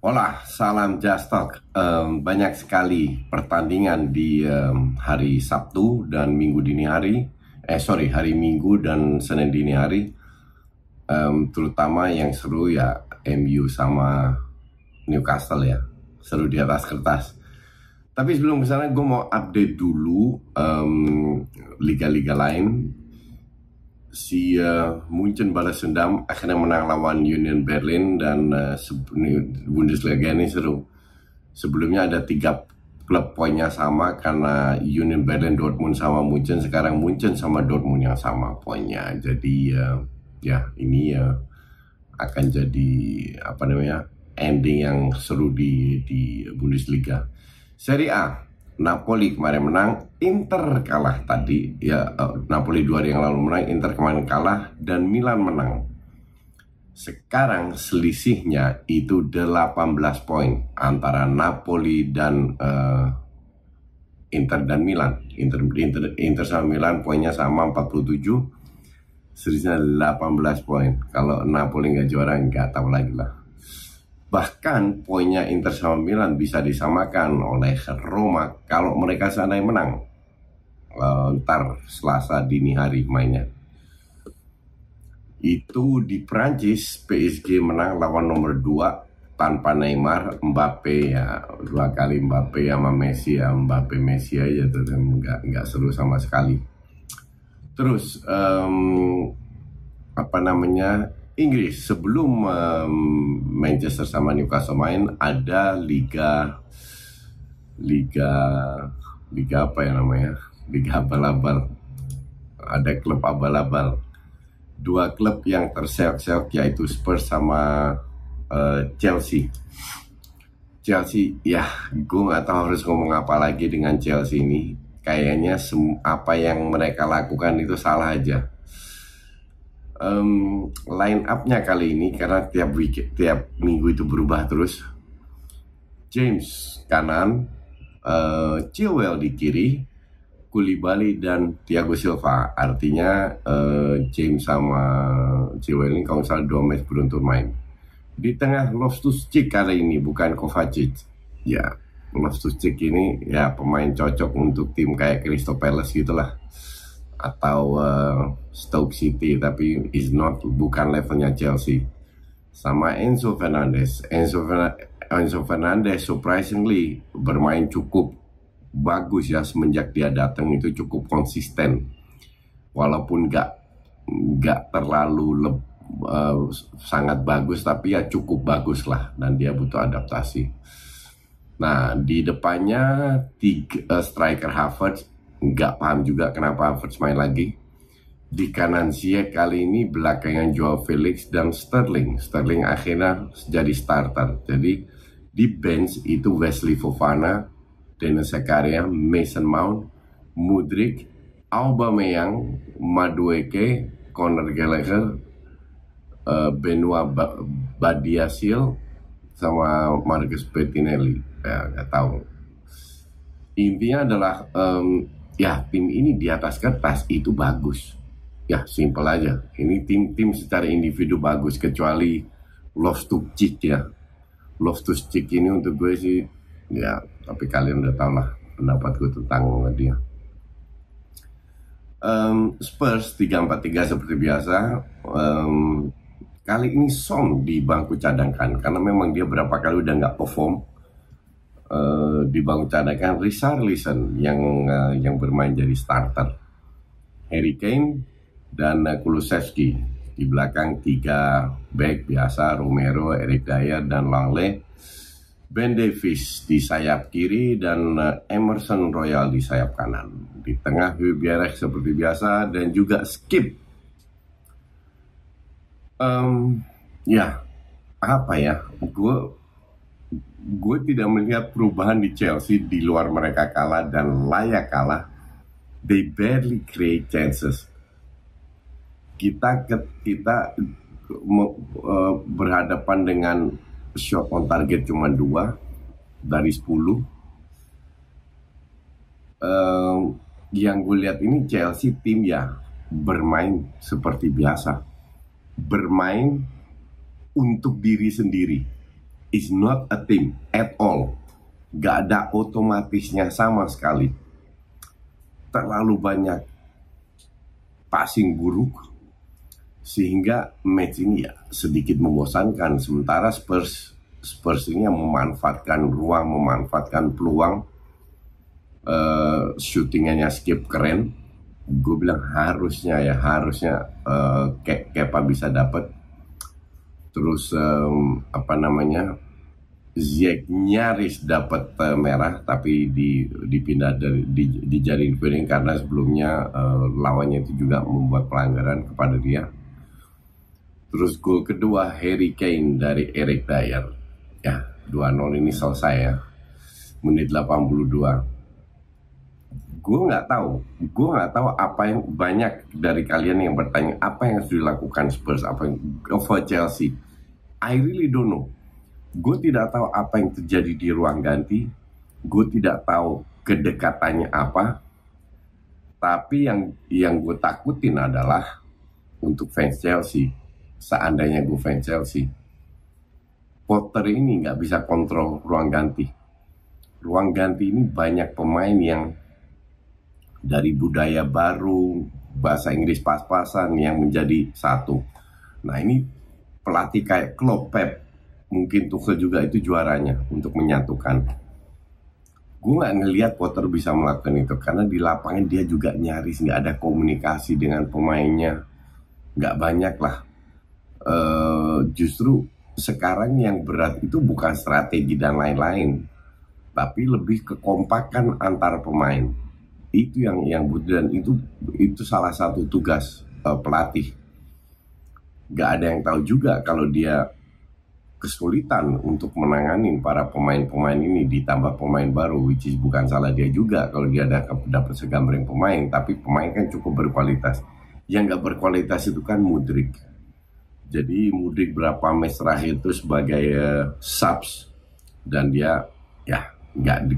Hola, salam Just Talk. Banyak sekali pertandingan di hari Sabtu dan Minggu dini hari. Hari Minggu dan Senin dini hari. Terutama yang seru ya MU sama Newcastle ya. Seru di atas kertas. Tapi sebelum kesana gue mau update dulu liga-liga lain. Si Munchen balas dendam akhirnya menang lawan Union Berlin dan Bundesliga ini seru. Sebelumnya ada 3 klub poinnya sama karena Union Berlin, Dortmund sama Munchen. Sekarang Munchen sama Dortmund yang sama poinnya. Jadi ini akan jadi ending yang seru di Bundesliga. Serie A, Napoli kemarin menang, Inter kalah tadi ya. Napoli 2 hari yang lalu menang, Inter kemarin kalah, dan Milan menang. Sekarang selisihnya itu 18 poin antara Napoli dan Inter dan Milan. Inter sama Milan poinnya sama 47, selisihnya 18 poin. Kalau Napoli nggak juara nggak tahu lagi lah. Bahkan poinnya Inter sama Milan bisa disamakan oleh Roma kalau mereka seandainya menang. Ntar Selasa dini hari mainnya. Itu di Prancis, PSG menang lawan nomor 2 tanpa Neymar. Mbappe ya 2 kali Mbappe sama Messi ya. Mbappe Messi aja tuh, nggak seru sama sekali. Terus Inggris, sebelum Manchester sama Newcastle main, ada liga apa ya namanya? Liga abal-abal. Ada klub abal-abal. 2 klub yang terseok-seok yaitu Spurs sama Chelsea. Chelsea, ya gue nggak tahu harus ngomong apa lagi dengan Chelsea ini. Kayaknya apa yang mereka lakukan itu salah aja. Line up-nya kali ini karena tiap minggu itu berubah terus. James kanan, Chilwell di kiri, Koulibaly dan Thiago Silva. Artinya James sama Chilwell ini kalau misalnya 2 match beruntun main. Di tengah Loftus-Cheek kali ini, bukan Kovacic. Ya, Loftus-Cheek ini ya pemain cocok untuk tim kayak Crystal Palace gitulah, atau Stoke City, tapi bukan levelnya Chelsea. Sama Enzo Fernandez. Enzo Fernandez surprisingly bermain cukup bagus ya semenjak dia datang, itu cukup konsisten. Walaupun nggak terlalu sangat bagus, tapi ya cukup bagus lah, dan dia butuh adaptasi. Nah, di depannya striker Havertz, nggak paham juga kenapa Havertz main lagi. Di kanan Ziyech kali ini, belakangan Joao Felix dan Sterling. Sterling akhirnya jadi starter. Jadi di bench itu Wesley Fofana, Dennis Zakaria, Mason Mount, Mudryk, Aubameyang, Madueke, Conor Gallagher, Benoit Badiashile, sama Marcus Bettinelli. Ya, nggak tahu. Intinya adalah tim ini di atas kertas itu bagus. Ya, simple aja. Ini tim secara individu bagus, kecuali Loftus-Cheek ya. Loftus-Cheek ini untuk gue sih, ya, tapi kalian udah tau lah pendapat gue tentang dia. Spurs 3-4-3 seperti biasa. Kali ini Son di bangku cadangan karena memang dia berapa kali udah nggak perform. Di bangku cadangan Richarlison yang bermain jadi starter. Harry Kane dan Kulusevski. Di belakang 3 back biasa, Romero, Eric Dyer, dan Langley. Ben Davies di sayap kiri dan Emerson Royal di sayap kanan. Di tengah Hubierek seperti biasa, dan juga Skip. Gue tidak melihat perubahan di Chelsea di luar mereka kalah dan layak kalah. They barely create chances. Kita berhadapan dengan shot on target cuma 2 dari 10. Yang gue lihat ini Chelsea tim ya bermain seperti biasa, bermain untuk diri sendiri. is not a team at all. Gak ada otomatisnya sama sekali. Terlalu banyak passing buruk sehingga match ini ya sedikit membosankan. Sementara Spurs ini yang memanfaatkan ruang, memanfaatkan peluang, shootingannya Skip keren. Gue bilang harusnya Kepa bisa dapat. Terus Ziyech nyaris dapat merah tapi dipindah dijadiin kuning karena sebelumnya lawannya itu juga membuat pelanggaran kepada dia. Terus gol kedua Harry Kane dari Eric Dyer. Ya, 2-0 ini selesai ya. Menit 82. Gue nggak tahu apa yang banyak dari kalian yang bertanya apa yang harus dilakukan Spurs, apa yang over Chelsea. I really don't know. Gue tidak tahu apa yang terjadi di ruang ganti. Gue tidak tahu kedekatannya apa. Tapi yang gue takutin adalah untuk fans Chelsea. Seandainya gue fans Chelsea, Potter ini nggak bisa kontrol ruang ganti. Ruang ganti ini banyak pemain yang dari budaya baru, bahasa Inggris pas-pasan yang menjadi satu. Nah ini pelatih kayak Klopp, Pep, mungkin Tuchel juga itu juaranya untuk menyatukan. Gue nggak ngelihat Potter bisa melakukan itu karena di lapangan dia juga nyaris nggak ada komunikasi dengan pemainnya, nggak banyak lah. Justru sekarang yang berat itu bukan strategi dan lain-lain, tapi lebih kekompakan antar pemain. Itu yang butuh, dan itu salah satu tugas pelatih. Gak ada yang tahu juga kalau dia kesulitan untuk menangani para pemain-pemain ini, ditambah pemain baru, which is bukan salah dia juga kalau dia dapat segambreng pemain, tapi pemain kan cukup berkualitas. Yang gak berkualitas itu kan Mudryk. Jadi Mudryk berapa match terakhir itu sebagai subs, dan dia ya nggak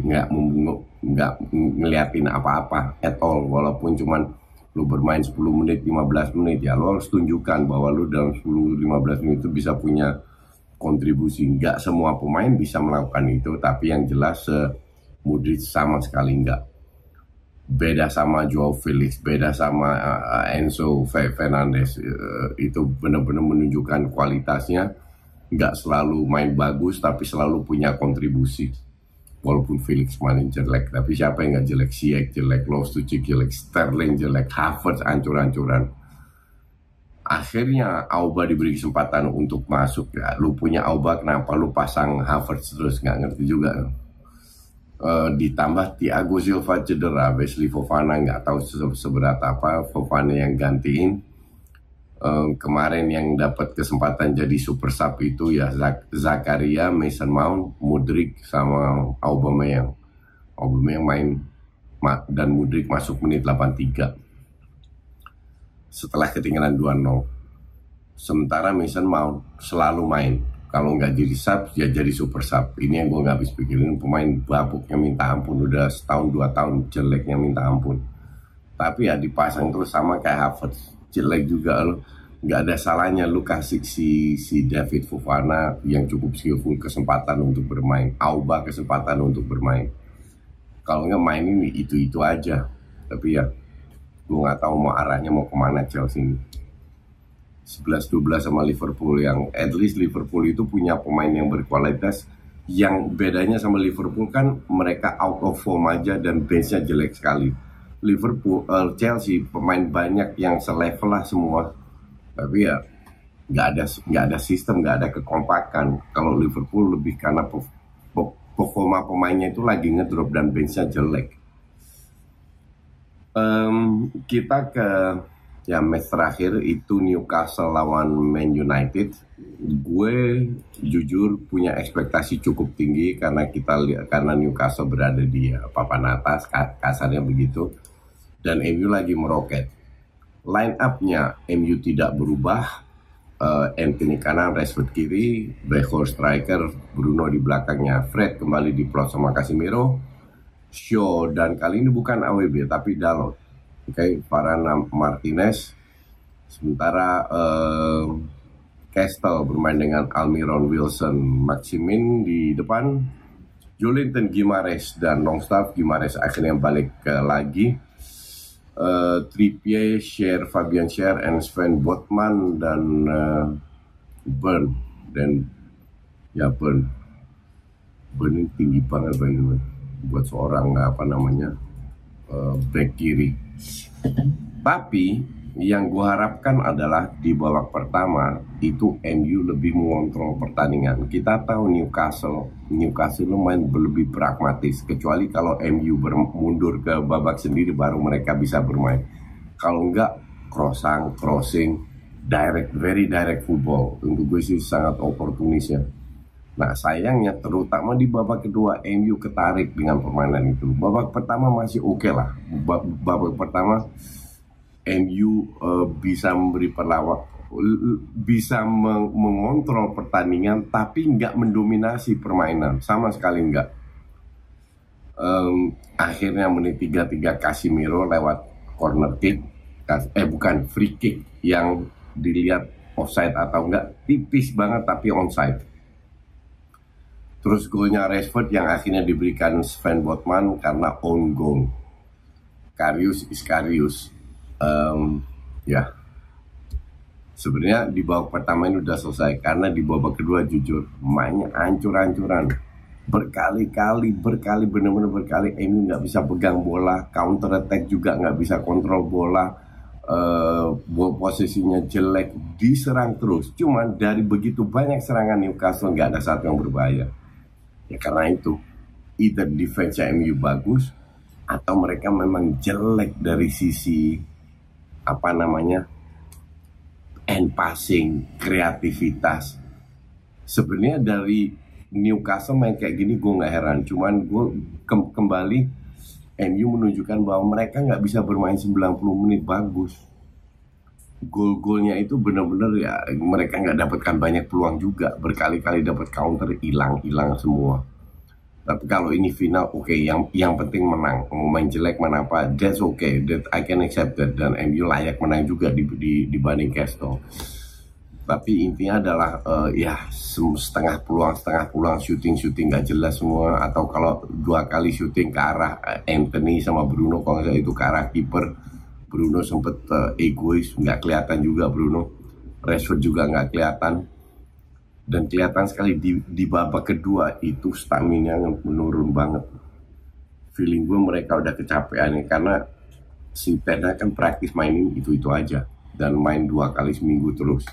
ngeliatin apa-apa at all. Walaupun cuman lu bermain 10 menit, 15 menit, ya lu harus tunjukkan bahwa lu dalam 10-15 menit itu bisa punya kontribusi. Nggak semua pemain bisa melakukan itu, tapi yang jelas Mudryk sama sekali nggak. Beda sama Joao Felix, beda sama Enzo Fernandez. Itu benar-benar menunjukkan kualitasnya. Nggak selalu main bagus, tapi selalu punya kontribusi. Walaupun Felix main jelek, tapi siapa yang nggak jelek? Ziyech jelek, Loftus-Cheek jelek, Sterling jelek, Havertz ancur-ancuran. Akhirnya Auba diberi kesempatan untuk masuk. Ya, lu punya Auba, kenapa lu pasang Havertz terus? Nggak ngerti juga. Ditambah Thiago Silva cedera, Wesley Fofana nggak tahu seberat apa Fofana yang gantiin. Kemarin yang dapat kesempatan jadi super sub itu ya Zakaria, Mason Mount, Mudryk sama Aubameyang. Aubameyang main dan Mudryk masuk menit 83 setelah ketinggalan 2-0. Sementara Mason Mount selalu main. Kalau nggak jadi sub, ya jadi super sub. Ini yang gue nggak habis pikirin. Pemain babuknya minta ampun. Udah setahun 2 tahun jeleknya minta ampun. Tapi ya dipasang terus sama kayak Havertz. Jelek juga lo. Nggak ada salahnya lu kasih si David Fofana yang cukup skillful kesempatan untuk bermain. Auba kesempatan untuk bermain. Kalau nggak main ini itu aja. Tapi ya gue nggak tahu mau arahnya mau kemana Chelsea ini. 11-12 sama Liverpool, yang at least Liverpool itu punya pemain yang berkualitas. Yang bedanya sama Liverpool kan mereka out of form aja dan benchnya jelek sekali. Chelsea pemain banyak yang selevel lah semua, tapi ya nggak ada sistem, nggak ada kekompakan. Kalau Liverpool lebih karena performa pemainnya itu lagi ngedrop dan benchnya jelek. Kita ke match terakhir itu Newcastle lawan Man United. Gue jujur punya ekspektasi cukup tinggi karena Newcastle berada di papan atas, kasarnya begitu, dan MU lagi meroket. Line up-nya MU tidak berubah. Anthony kanan, Rashford kiri, Weghorst striker, Bruno di belakangnya, Fred kembali diplot sama Casemiro, Shaw, dan kali ini bukan AWB tapi Dalot. Varane Martinez. Sementara Castle bermain dengan Almiron Wilson, Maximin di depan, Joelinton Guimaraes dan Longstaff. Guimaraes akhirnya balik lagi. Trippier, Fabian Schär, and Sven Botman dan Burn. Dan ya Burn ini tinggi banget by the way buat seorang back kiri. Tapi yang gue harapkan adalah di babak pertama itu MU lebih mengontrol pertandingan. Kita tahu Newcastle main lebih pragmatis, kecuali kalau MU mundur ke babak sendiri baru mereka bisa bermain. Kalau enggak, crossing, very direct football. Untuk gue sih sangat oportunis ya. Nah sayangnya terutama di babak kedua MU ketarik dengan permainan itu. Babak pertama masih oke lah. Babak pertama MU bisa memberi bisa mengontrol pertandingan, tapi nggak mendominasi permainan, sama sekali nggak. Akhirnya menit 33 Casemiro lewat corner kick, free kick yang dilihat offside atau enggak, tipis banget tapi onside. Terus golnya Rashford yang akhirnya diberikan Sven Botman karena own goal. Karius is Karius. Sebenarnya di babak pertama ini udah selesai, karena di babak kedua jujur mainnya ancur-ancuran, berkali bener-bener berkali MU nggak bisa pegang bola, counter attack juga nggak bisa kontrol bola, posisinya jelek, diserang terus. Cuman dari begitu banyak serangan Newcastle nggak ada satu yang berbahaya. Ya karena itu either defense MU bagus atau mereka memang jelek dari sisi end passing, kreativitas. Sebenarnya dari Newcastle main kayak gini gue nggak heran, cuman gue kembali MU menunjukkan bahwa mereka nggak bisa bermain 90 menit bagus. Gol-golnya itu benar-benar ya mereka nggak dapatkan banyak peluang juga, berkali-kali dapat counter, hilang semua. Tapi kalau ini final, oke, yang penting menang. Mau main jelek mana apa, that's okay, that I can accept that. Dan MU layak menang juga dibanding Castle. Tapi intinya adalah setengah peluang, shooting nggak jelas semua. Atau kalau 2 kali shooting ke arah Anthony sama Bruno, kalau nggak itu ke arah kiper, Bruno sempet egois, nggak kelihatan juga Bruno. Rashford juga nggak kelihatan. Dan kelihatan sekali di babak kedua itu stamina yang menurun banget. Feeling gue mereka udah kecapean, karena si Ten Hag kan praktis mainin itu aja dan main 2 kali seminggu terus.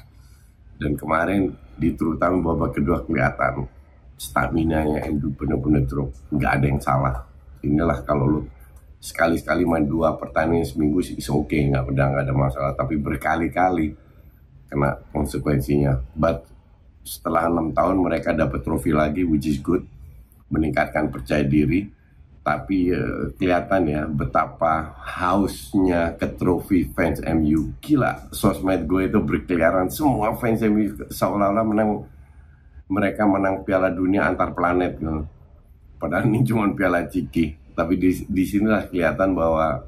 Dan kemarin terutama babak kedua kelihatan stamina-nya itu bener-bener drop, nggak ada yang salah. Inilah kalau lu sekali-sekali main 2 pertandingan seminggu sih oke, nggak ada masalah. Tapi berkali-kali kena konsekuensinya. But setelah 6 tahun mereka dapat trofi lagi, which is good, meningkatkan percaya diri. Tapi kelihatan ya betapa hausnya ke trofi fans MU. Gila, sosmed gue itu berkeliaran, semua fans MU seolah-olah mereka menang Piala Dunia antar planet gitu. Padahal ini cuma Piala Ciki. Tapi di sinilah kelihatan bahwa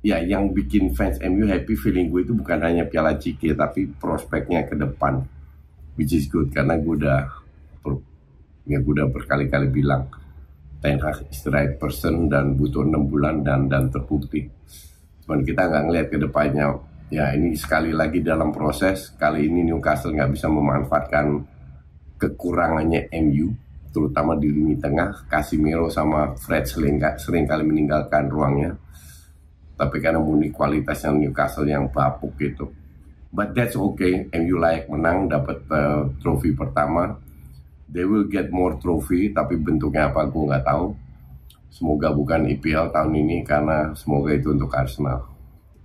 yang bikin fans MU happy, feeling gue itu bukan hanya Piala Ciki, tapi prospeknya ke depan, which is good. Karena gue udah berkali-kali bilang Ten Hag is the right person dan butuh 6 bulan dan terbukti. Cuman kita nggak ngeliat ke depannya. Ya ini sekali lagi dalam proses. Kali ini Newcastle nggak bisa memanfaatkan kekurangannya MU, terutama di lini tengah. Casemiro sama Fred sering kali meninggalkan ruangnya. Tapi karena murni kualitasnya Newcastle yang bapuk gitu. But that's okay, MU layak menang, dapat trofi pertama. They will get more trophy, tapi bentuknya apa gue nggak tahu. Semoga bukan EPL tahun ini, karena semoga itu untuk Arsenal.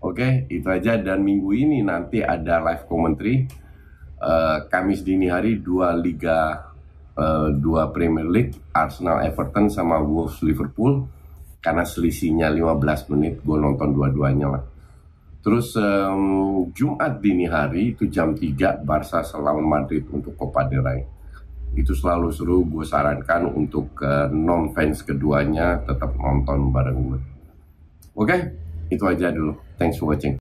Oke, itu aja. Dan minggu ini nanti ada live commentary. Kamis dini hari 2 Liga, 2 Premier League, Arsenal Everton sama Wolves Liverpool. Karena selisihnya 15 menit, gue nonton dua-duanya lah. Terus Jumat dini hari itu jam 3 Barca lawan Madrid untuk Copa del Rey. Itu selalu seru, gue sarankan untuk non-fans keduanya tetap nonton bareng gue. Oke, itu aja dulu. Thanks for watching.